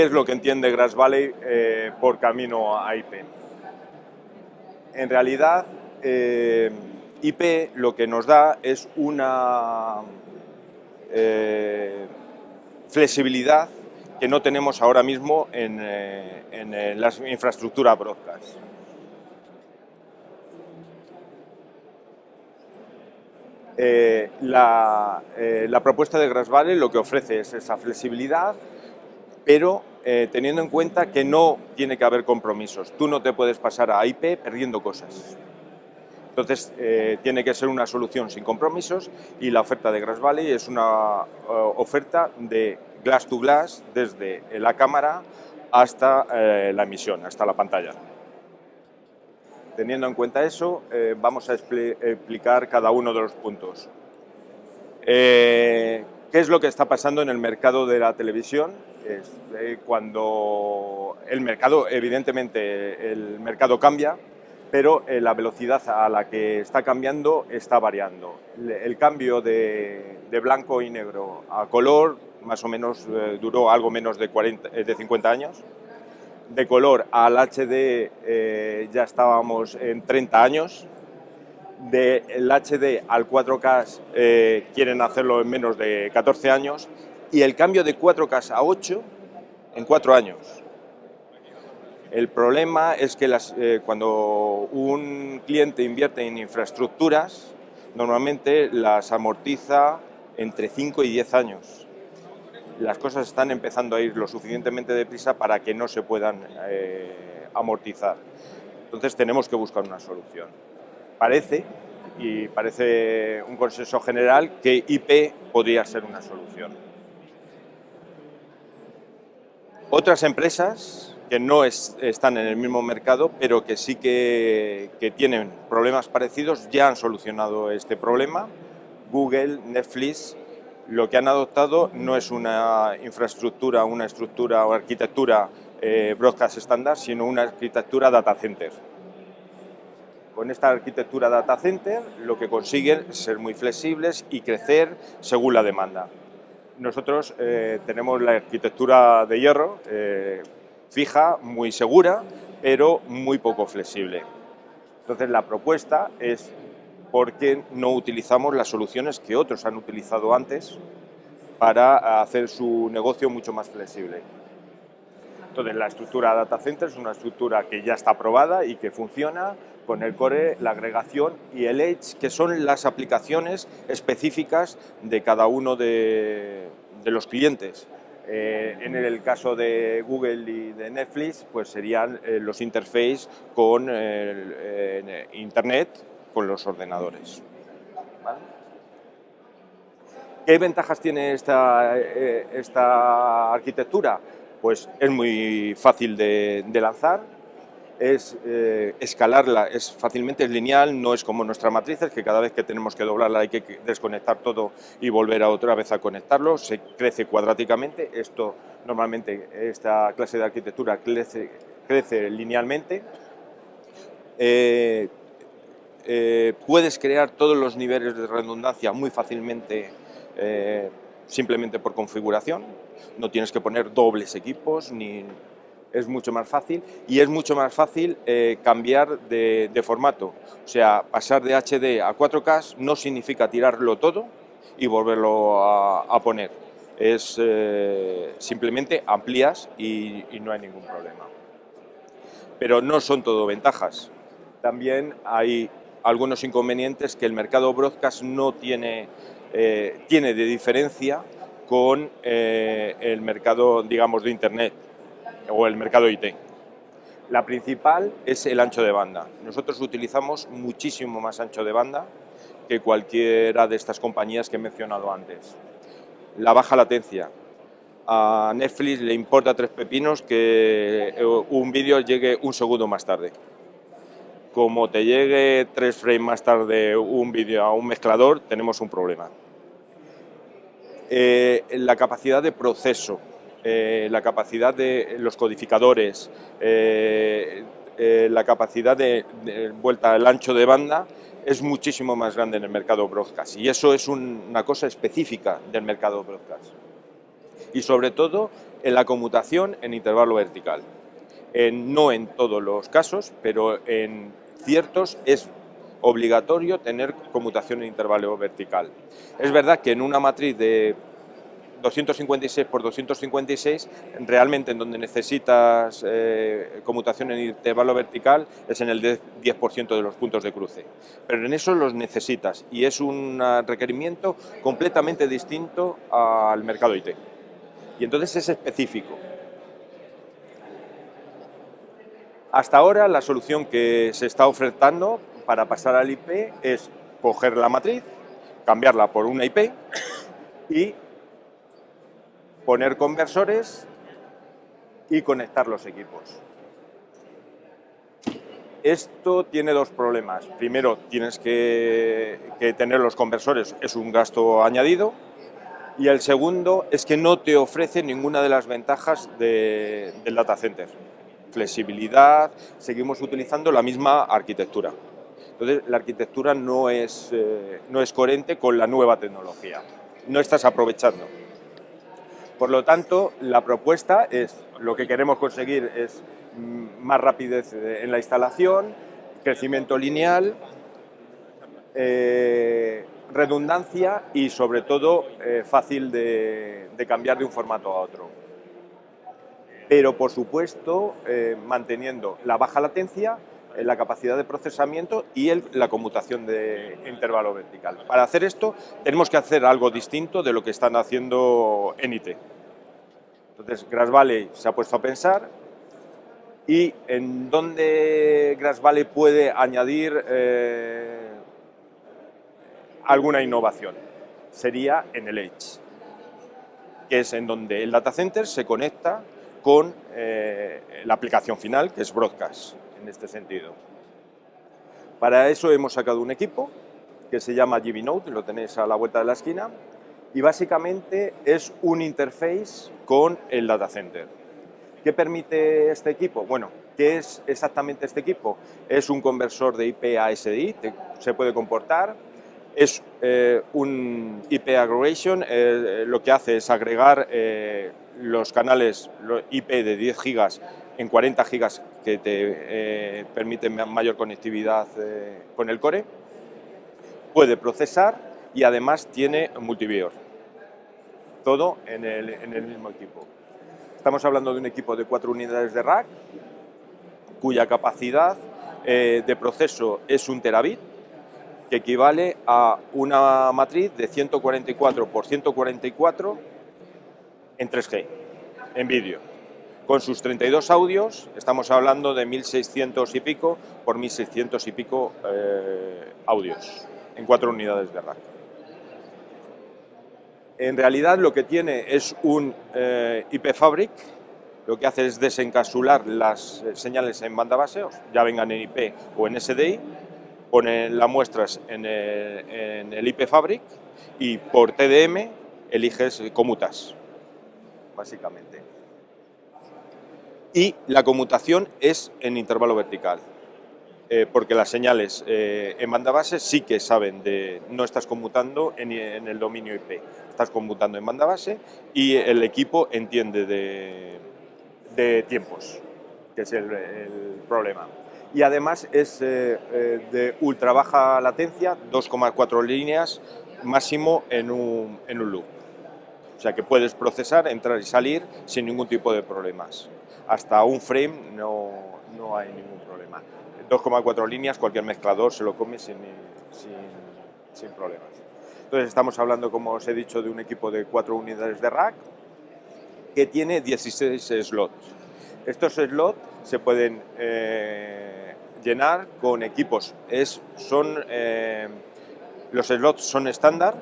es lo que entiende Grass Valley por camino a IP? En realidad, IP lo que nos da es una flexibilidad que no tenemos ahora mismo en la infraestructura broadcast. La propuesta de Grass Valley lo que ofrece es esa flexibilidad, pero teniendo en cuenta que no tiene que haber compromisos. Tú no te puedes pasar a IP perdiendo cosas. Entonces, tiene que ser una solución sin compromisos, y la oferta de Grass Valley es una oferta de glass to glass, desde la cámara hasta la emisión, hasta la pantalla. Teniendo en cuenta eso, vamos a explicar cada uno de los puntos. ¿Qué es lo que está pasando en el mercado de la televisión? Cuando el mercado, evidentemente, el mercado cambia, pero la velocidad a la que está cambiando está variando. El cambio de blanco y negro a color más o menos duró algo menos de 50 años. De color al HD ya estábamos en 30 años. Del HD al 4K quieren hacerlo en menos de 14 años. Y el cambio de 4K a 8 en 4 años. El problema es que cuando un cliente invierte en infraestructuras, normalmente las amortiza entre 5 y 10 años. Las cosas están empezando a ir lo suficientemente deprisa para que no se puedan amortizar. Entonces tenemos que buscar una solución. Parece un consenso general, que IP podría ser una solución. Otras empresas que no están en el mismo mercado, pero que sí que tienen problemas parecidos, ya han solucionado este problema. Google, Netflix, lo que han adoptado no es una infraestructura, una estructura o arquitectura broadcast estándar, sino una arquitectura data center. Con esta arquitectura data center lo que consiguen es ser muy flexibles y crecer según la demanda. Nosotros tenemos la arquitectura de hierro, fija, muy segura, pero muy poco flexible. Entonces la propuesta es: ¿por qué no utilizamos las soluciones que otros han utilizado antes para hacer su negocio mucho más flexible? Entonces, la estructura data center es una estructura que ya está probada y que funciona con el core, la agregación y el edge, que son las aplicaciones específicas de cada uno de los clientes. En el caso de Google y de Netflix, pues serían los interfaces con Internet, con los ordenadores. ¿Vale? ¿Qué ventajas tiene esta arquitectura? Pues es muy fácil de lanzar, escalarla es lineal, no es como nuestras matrices, que cada vez que tenemos que doblarla hay que desconectar todo y volver otra vez a conectarlo, se crece cuadráticamente. Normalmente esta clase de arquitectura crece linealmente. Puedes crear todos los niveles de redundancia muy fácilmente, simplemente por configuración. No tienes que poner dobles equipos, es mucho más fácil, y es mucho más fácil cambiar de formato. O sea, pasar de HD a 4K no significa tirarlo todo y volverlo a poner. Simplemente amplías y no hay ningún problema. Pero no son todo ventajas. También hay algunos inconvenientes que el mercado broadcast no tiene de diferencia con el mercado, digamos, de Internet o el mercado IT. La principal es el ancho de banda. Nosotros utilizamos muchísimo más ancho de banda que cualquiera de estas compañías que he mencionado antes. La baja latencia. A Netflix le importa 3 pepinos que un vídeo llegue un segundo más tarde. Como te llegue 3 frames más tarde un vídeo a un mezclador, tenemos un problema. La capacidad de proceso, la capacidad de los codificadores, la capacidad de vuelta al ancho de banda es muchísimo más grande en el mercado broadcast, y eso es una cosa específica del mercado broadcast. y sobre todo en la conmutación en intervalo vertical. No en todos los casos, pero en ciertos es obligatorio tener conmutación en intervalo vertical. Es verdad que en una matriz de 256 por 256, realmente en donde necesitas conmutación en intervalo vertical es en el 10% de los puntos de cruce. Pero en eso los necesitas y es un requerimiento completamente distinto al mercado IT. Y entonces es específico. Hasta ahora la solución que se está ofertando para pasar al IP es coger la matriz, cambiarla por una IP y poner conversores y conectar los equipos. Esto tiene dos problemas. Primero, tienes que tener los conversores, es un gasto añadido. Y el segundo es que no te ofrece ninguna de las ventajas del data center. Flexibilidad, seguimos utilizando la misma arquitectura. Entonces, la arquitectura no es coherente con la nueva tecnología. No estás aprovechando. Por lo tanto, la propuesta es, lo que queremos conseguir es más rapidez en la instalación, crecimiento lineal, redundancia y sobre todo fácil de cambiar de un formato a otro. Pero por supuesto manteniendo la baja latencia, la capacidad de procesamiento y la conmutación de intervalo vertical. Para hacer esto tenemos que hacer algo distinto de lo que están haciendo en IT. Entonces Grass Valley se ha puesto a pensar y en dónde Grass Valley puede añadir alguna innovación. Sería en el Edge, que es en donde el data center se conecta con la aplicación final, que es Broadcast, en este sentido. Para eso hemos sacado un equipo que se llama GB Node, lo tenéis a la vuelta de la esquina, y básicamente es un interface con el data center. ¿Qué permite este equipo? Bueno, ¿qué es exactamente este equipo? Es un conversor de IP a SDI, se puede comportar. Es un IP aggregation, lo que hace es agregar los canales IP de 10 gigas en 40 gigas que te permiten mayor conectividad con el core. Puede procesar y además tiene multiviewer. Todo en el mismo equipo. Estamos hablando de un equipo de 4 unidades de rack, cuya capacidad de proceso es 1 terabit, que equivale a una matriz de 144 por 144 en 3G, en vídeo. Con sus 32 audios, estamos hablando de 1600 y pico por 1600 y pico audios, en 4 unidades de rack. En realidad lo que tiene es un IP Fabric, lo que hace es desencapsular las señales en banda base, ya vengan en IP o en SDI, pone las muestras en el IP Fabric y por TDM eliges conmutas, básicamente. Y la conmutación es en intervalo vertical, porque las señales en banda base sí que saben no estás conmutando en el dominio IP, estás conmutando en banda base y el equipo entiende de tiempos, que es el problema. Y además es de ultra baja latencia, 2,4 líneas máximo en un loop. O sea que puedes procesar, entrar y salir sin ningún tipo de problemas. Hasta un frame no hay ningún problema. 2,4 líneas, cualquier mezclador se lo come sin problemas. Entonces estamos hablando, como os he dicho, de un equipo de 4 unidades de rack que tiene 16 slots. Estos slots se pueden llenar con equipos. Los slots son estándar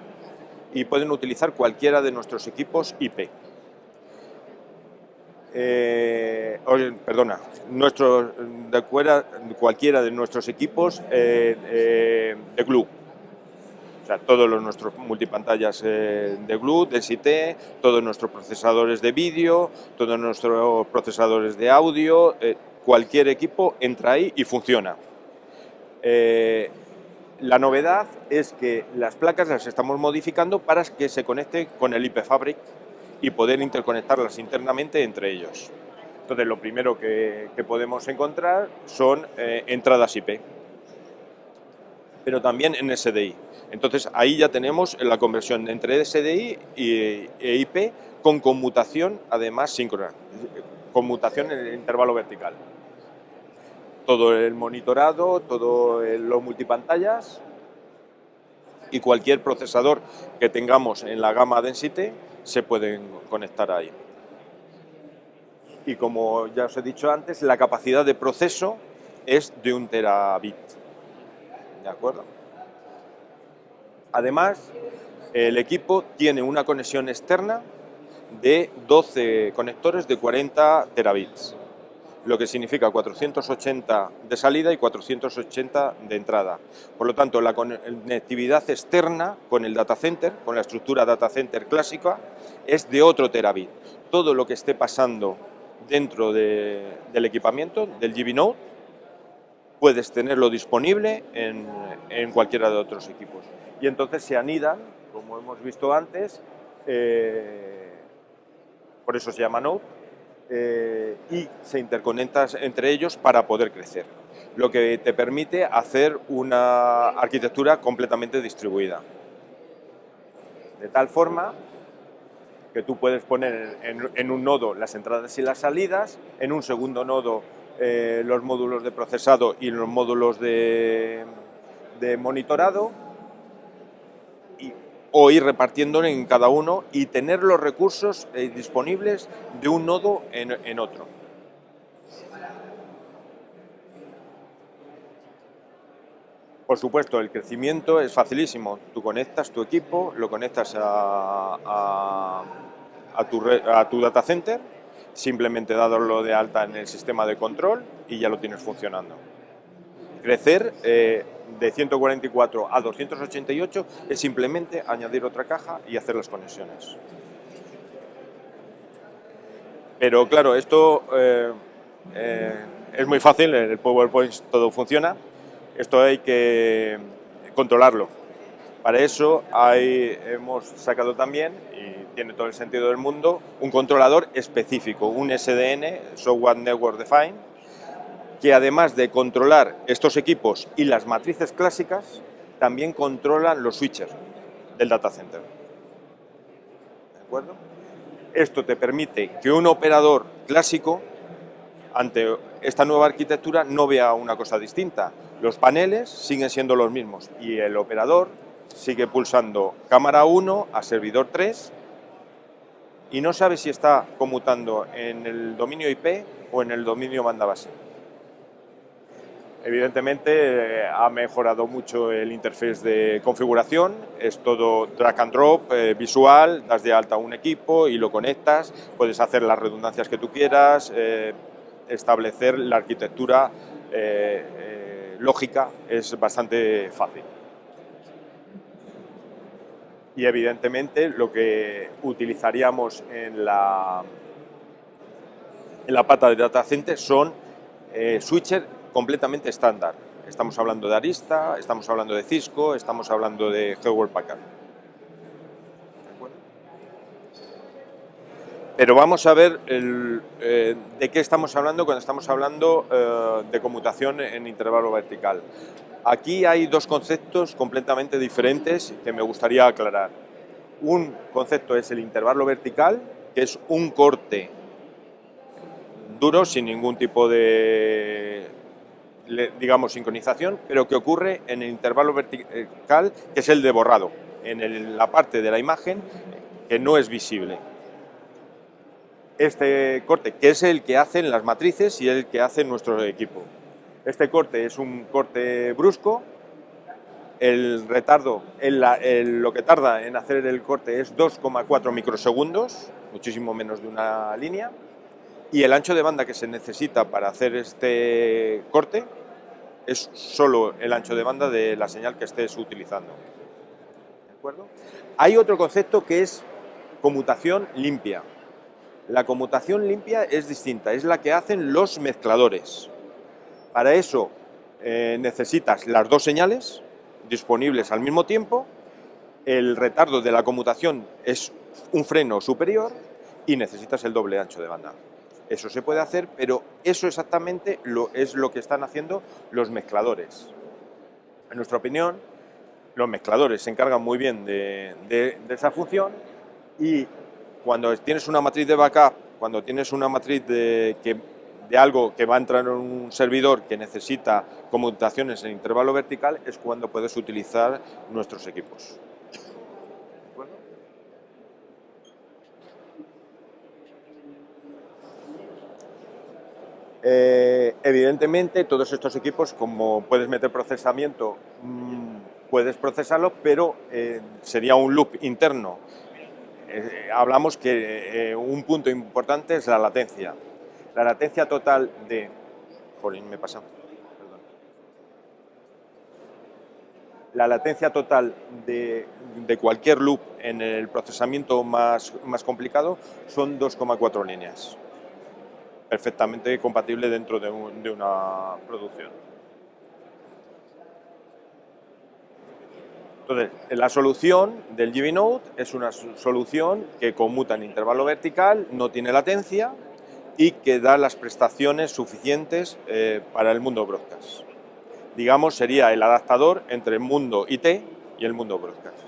y pueden utilizar cualquiera de nuestros equipos IP. Cualquiera de nuestros equipos de glue. O sea, todos nuestros multipantallas de glue, de SIT, todos nuestros procesadores de vídeo, todos nuestros procesadores de audio, cualquier equipo entra ahí y funciona. La novedad es que las placas las estamos modificando para que se conecte con el IP Fabric y poder interconectarlas internamente entre ellos. Entonces, lo primero que podemos encontrar son entradas IP, pero también en SDI. Entonces, ahí ya tenemos la conversión entre SDI e IP con conmutación, además, síncrona, conmutación en el intervalo vertical. Todo el monitorado, los multipantallas y cualquier procesador que tengamos en la gama Density se pueden conectar ahí. Y como ya os he dicho antes, la capacidad de proceso es de 1 terabit. ¿De acuerdo? Además, el equipo tiene una conexión externa de 12 conectores de 40 terabits, lo que significa 480 de salida y 480 de entrada. Por lo tanto, la conectividad externa con el data center, con la estructura data center clásica, es de otro terabit. Todo lo que esté pasando dentro del equipamiento, del GB Node, puedes tenerlo disponible en cualquiera de otros equipos. Y entonces se anidan, como hemos visto antes, por eso se llama Node, y se interconectan entre ellos para poder crecer, lo que te permite hacer una arquitectura completamente distribuida. De tal forma que tú puedes poner en un nodo las entradas y las salidas, en un segundo nodo los módulos de procesado y los módulos de monitorado, o ir repartiéndolo en cada uno y tener los recursos disponibles de un nodo en otro. Por supuesto, el crecimiento es facilísimo. Tú conectas tu equipo, lo conectas a tu data center, simplemente dadlo de alta en el sistema de control y ya lo tienes funcionando. Crecer de 144 a 288 es simplemente añadir otra caja y hacer las conexiones. Pero claro, esto es muy fácil, en el PowerPoint todo funciona. Esto hay que controlarlo. Para eso hemos sacado también, y tiene todo el sentido del mundo, un controlador específico, un SDN, Software Network Defined, que además de controlar estos equipos y las matrices clásicas, también controlan los switches del data center. ¿De acuerdo? Esto te permite que un operador clásico, ante esta nueva arquitectura, no vea una cosa distinta. Los paneles siguen siendo los mismos y el operador sigue pulsando cámara 1 a servidor 3 y no sabe si está conmutando en el dominio IP o en el dominio banda base. Evidentemente ha mejorado mucho el interface de configuración, es todo drag and drop, visual, das de alta un equipo y lo conectas, puedes hacer las redundancias que tú quieras, establecer la arquitectura lógica, es bastante fácil. Y evidentemente lo que utilizaríamos en la pata de data center son switches completamente estándar. Estamos hablando de Arista, estamos hablando de Cisco, estamos hablando de Hewlett Packard. Pero vamos a ver de qué estamos hablando cuando estamos hablando de conmutación en intervalo vertical. Aquí hay dos conceptos completamente diferentes que me gustaría aclarar. Un concepto es el intervalo vertical, que es un corte duro sin ningún tipo de, digamos, sincronización, pero que ocurre en el intervalo vertical, que es el de borrado, en la parte de la imagen que no es visible. Este corte, que es el que hacen las matrices y el que hace nuestro equipo. Este corte es un corte brusco, el retardo, lo que tarda en hacer el corte es 2,4 microsegundos, muchísimo menos de una línea, y el ancho de banda que se necesita para hacer este corte es solo el ancho de banda de la señal que estés utilizando. ¿De acuerdo? Hay otro concepto que es conmutación limpia. La conmutación limpia es distinta, es la que hacen los mezcladores. Para eso necesitas las dos señales disponibles al mismo tiempo, el retardo de la conmutación es un freno superior y necesitas el doble ancho de banda. Eso se puede hacer, pero eso exactamente es lo que están haciendo los mezcladores. En nuestra opinión, los mezcladores se encargan muy bien de esa función, y cuando tienes una matriz de backup, cuando tienes una matriz de algo que va a entrar en un servidor que necesita conmutaciones en intervalo vertical, es cuando puedes utilizar nuestros equipos. ¿De acuerdo? Evidentemente, todos estos equipos, como puedes meter procesamiento, puedes procesarlo, pero sería un loop interno. Hablamos que un punto importante es la latencia. La latencia total de... Jolín, me he pasado. Perdón. La latencia total de cualquier loop en el procesamiento más complicado son 2,4 líneas. Perfectamente compatible dentro de una producción. Entonces, la solución del GBNode es una solución que conmuta en intervalo vertical, no tiene latencia y que da las prestaciones suficientes para el mundo broadcast. Digamos, sería el adaptador entre el mundo IT y el mundo broadcast.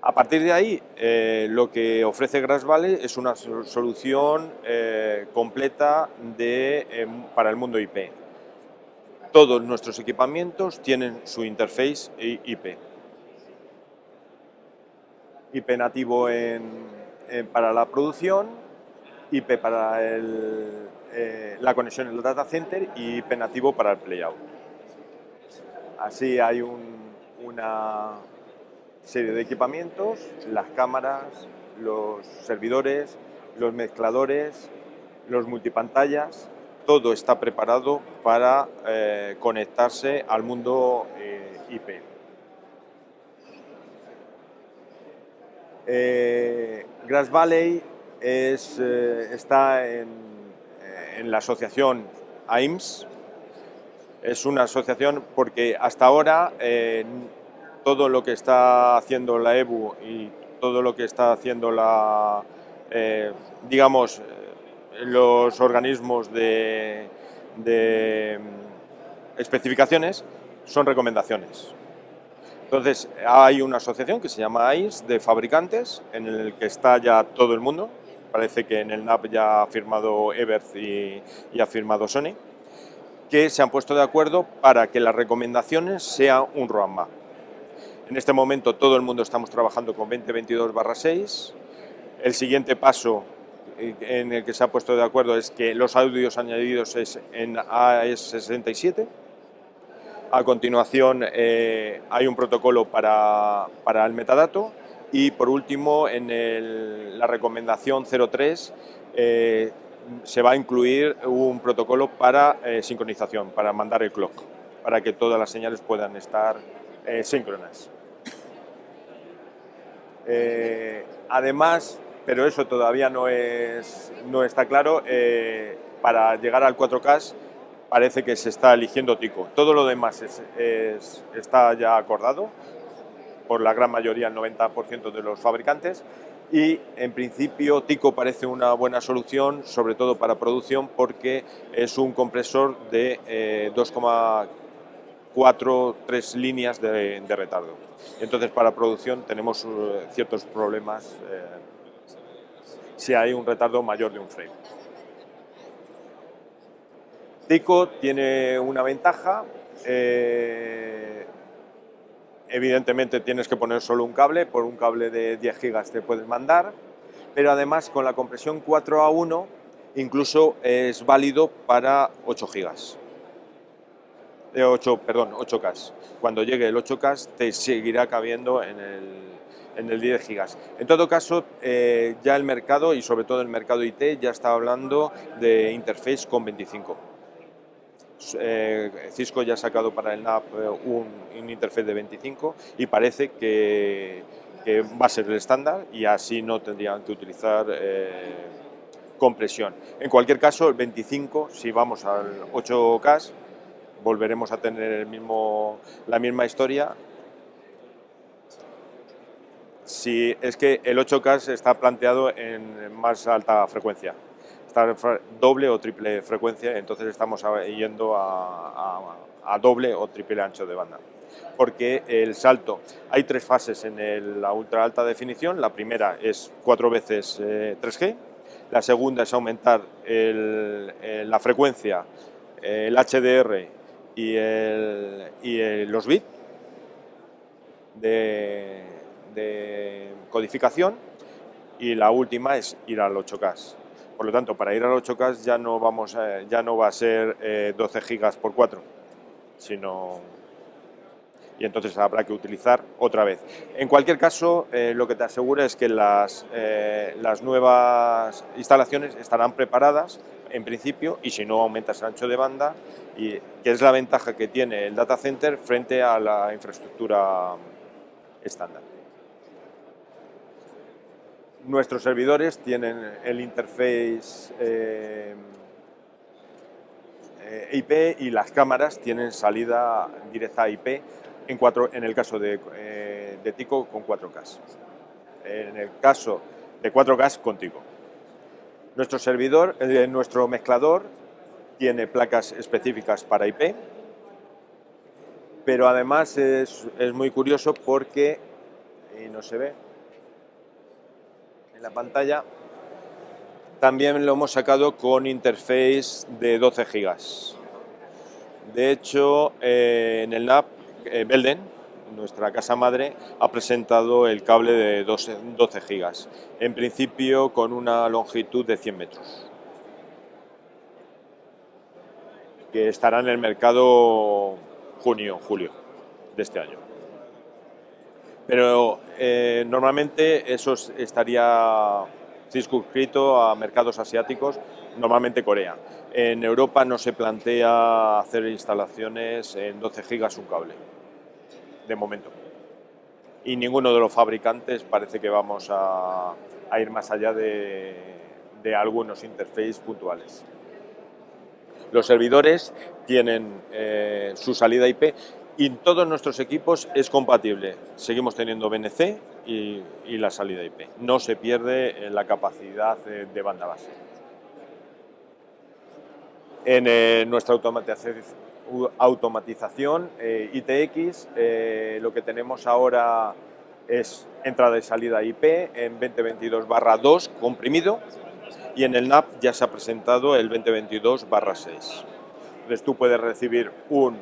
A partir de ahí, lo que ofrece Grass Valley es una solución completa para el mundo IP. Todos nuestros equipamientos tienen su interface IP. IP nativo para la producción, IP para la conexión en el data center y IP nativo para el playout. Así hay una serie de equipamientos, las cámaras, los servidores, los mezcladores, los multipantallas, todo está preparado para conectarse al mundo IP. Grass Valley está en la asociación AIMS. Es una asociación porque hasta ahora todo lo que está haciendo la EBU y todo lo que está haciendo los organismos de especificaciones son recomendaciones. Entonces, hay una asociación que se llama AIS de fabricantes, en el que está ya todo el mundo. Parece que en el NAP ya ha firmado Everth y ha firmado Sony, que se han puesto de acuerdo para que las recomendaciones sean un roadmap. En este momento todo el mundo estamos trabajando con 2022/6. El siguiente paso en el que se ha puesto de acuerdo es que los audios añadidos es en AES67. A continuación hay un protocolo para el metadato y por último en la recomendación 03 se va a incluir un protocolo para sincronización, para mandar el clock, para que todas las señales puedan estar síncronas. Además, pero eso todavía no está claro, para llegar al 4K parece que se está eligiendo Tico. Todo lo demás está ya acordado por la gran mayoría, el 90% de los fabricantes, y en principio Tico parece una buena solución, sobre todo para producción, porque es un compresor de 2,4-3 líneas de retardo. Entonces, para producción tenemos ciertos problemas si hay un retardo mayor de un frame. Tico tiene una ventaja, evidentemente tienes que poner solo un cable, por un cable de 10 gigas te puedes mandar, pero además con la compresión 4A1 incluso es válido para 8 gigas. 8K. Cuando llegue el 8K te seguirá cabiendo en el 10 gigas. En todo caso, ya el mercado, y sobre todo el mercado IT, ya está hablando de interface con 25. Cisco ya ha sacado para el NAP un interface de 25 y parece que va a ser el estándar y así no tendrían que utilizar compresión. En cualquier caso, el 25, si vamos al 8K, volveremos a tener la misma historia. Sí, es que el 8K está planteado en más alta frecuencia, está doble o triple frecuencia, entonces estamos yendo a doble o triple ancho de banda. Porque el salto, hay 3 fases en la ultra alta definición, la primera es 4 veces 3G, la segunda es aumentar la frecuencia, el HDR y los bits de codificación, y la última es ir al 8K. Por lo tanto, para ir al 8K ya no va a ser 12 gigas por 4, sino... y entonces habrá que utilizar otra vez. En cualquier caso, lo que te aseguro es que las nuevas instalaciones estarán preparadas en principio, y si no aumentas el ancho de banda, y que es la ventaja que tiene el data center frente a la infraestructura estándar. Nuestros servidores tienen el interface IP, y las cámaras tienen salida directa IP en el caso de Tico con 4K. En el caso de 4K con Tico. Nuestro mezclador tiene placas específicas para IP, pero además es muy curioso porque, y no se ve en la pantalla, también lo hemos sacado con interface de 12 gigas. De hecho, en el NAP, Belden, nuestra casa madre, ha presentado el cable de 12 gigas, en principio con una longitud de 100 metros, que estará en el mercado junio-julio de este año. Pero normalmente eso estaría circunscrito a mercados asiáticos, normalmente Corea. En Europa no se plantea hacer instalaciones en 12 gigas un cable, de momento. Y ninguno de los fabricantes parece que vamos a ir más allá de algunos interfaces puntuales. Los servidores tienen su salida IP, y en todos nuestros equipos es compatible. Seguimos teniendo BNC y la salida IP. No se pierde la capacidad de banda base. En nuestra automatización ITX, lo que tenemos ahora es entrada y salida IP en 2022/2 comprimido, y en el NAP ya se ha presentado el 2022/6. Entonces tú puedes recibir un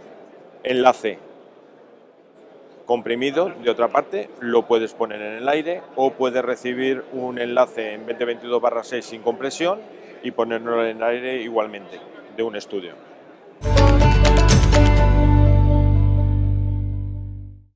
enlace comprimido de otra parte, lo puedes poner en el aire, o puedes recibir un enlace en 2022/6 sin compresión y ponerlo en el aire igualmente, de un estudio.